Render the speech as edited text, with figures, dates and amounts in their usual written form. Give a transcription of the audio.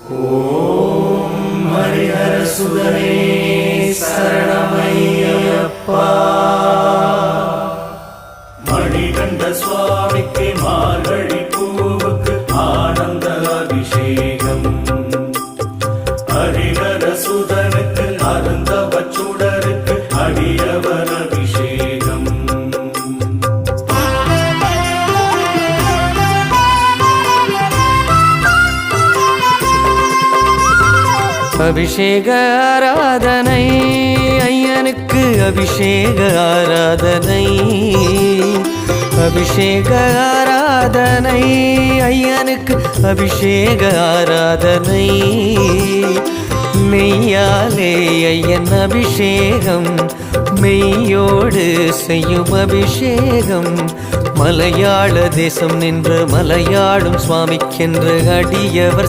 ஓம் ஹரிஹர சுதனே சரணமையப்பா. மணிகண்ட சுவாமிக்கு மார்கழி பூவுக்கு ஆனந்த அபிஷேகம். ஹரிஹர சுதனுக்கு அருந்தவ சுடருக்கு அடியவர் அபிஷேகம். அபிஷேக ஆராதனை ஐயனுக்கு அபிஷேக ஆராதனை. அபிஷேக ஆராதனை ஐயனுக்கு அபிஷேக ஆராதனை. மெய்யாலே ஐயன் அபிஷேகம் மெய்யோடு செய்யும் அபிஷேகம். மலையாள தேசம் நின்று மலையாளும் சுவாமிக்கென்று அடியவர்